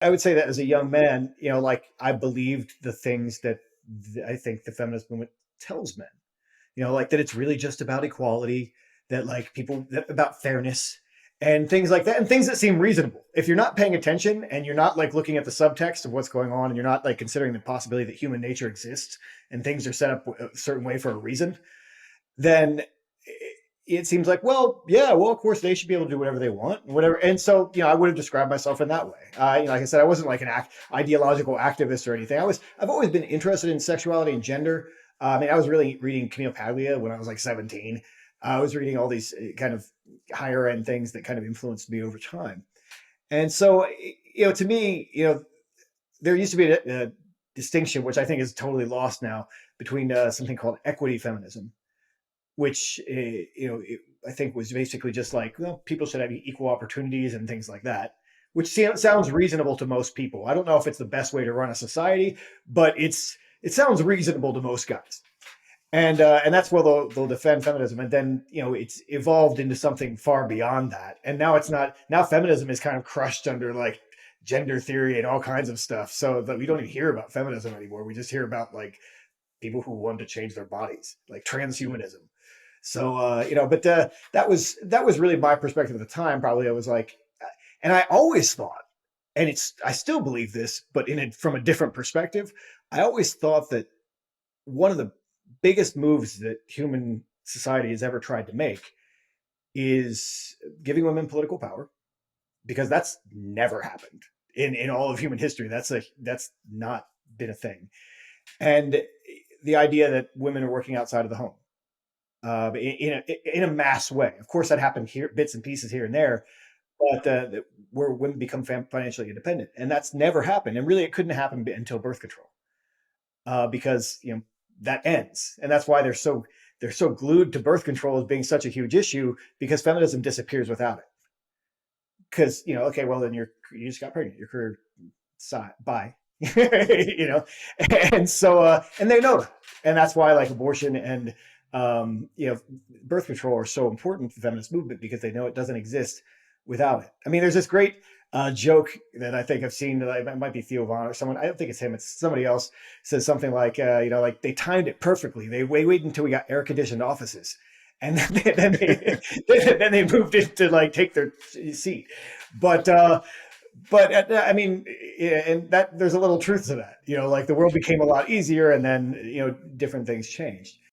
I would say that as a young man, like I believed the things that I think the feminist movement tells men, like that it's really just about equality, that like about fairness and things like that, and things that seem reasonable. If you're not paying attention and you're not like looking at the subtext of what's going on, and you're not like considering the possibility that human nature exists and things are set up a certain way for a reason, then it seems like, well, yeah, well, of course they should be able to do whatever they want, whatever. And so, I would have described myself in that way. Like I said, I wasn't like an ideological activist or anything. I've always been interested in sexuality and gender. I mean, I was really reading Camille Paglia when I was like 17. I was reading all these kind of higher end things that kind of influenced me over time. And so, to me, there used to be a distinction, which I think is totally lost now, between something called equity feminism, which I think was basically just like, well, people should have equal opportunities and things like that, which sounds reasonable to most people. I don't know if it's the best way to run a society, but it sounds reasonable to most guys. And that's where they'll defend feminism, and then it's evolved into something far beyond that. And now it's not. Now feminism is kind of crushed under like gender theory and all kinds of stuff, so that we don't even hear about feminism anymore. We just hear about like people who want to change their bodies, like transhumanism. So but that was really my perspective at the time. Probably I was like, and I always thought, and I still believe this, but from a different perspective. I always thought that one of the biggest moves that human society has ever tried to make is giving women political power, because that's never happened in all of human history. That's not been a thing. And the idea that women are working outside of the home, in a mass way. Of course, that happened here, bits and pieces here and there, but where women become financially independent, and that's never happened. And really, it couldn't happen until birth control, because that ends, and that's why they're so glued to birth control as being such a huge issue, because feminism disappears without it. Because okay, well then you just got pregnant, your career side, bye. And so and they know that, and that's why like abortion and birth control are so important to the feminist movement, because they know it doesn't exist without it. I mean, there's this great joke that I think I've seen, that it might be Theo Von or someone. I don't think it's him. It's somebody else. Says something like, like they timed it perfectly. They waited until we got air conditioned offices, and then they moved in to like take their seat. But I mean, yeah, and that there's a little truth to that. Like the world became a lot easier, and then different things changed.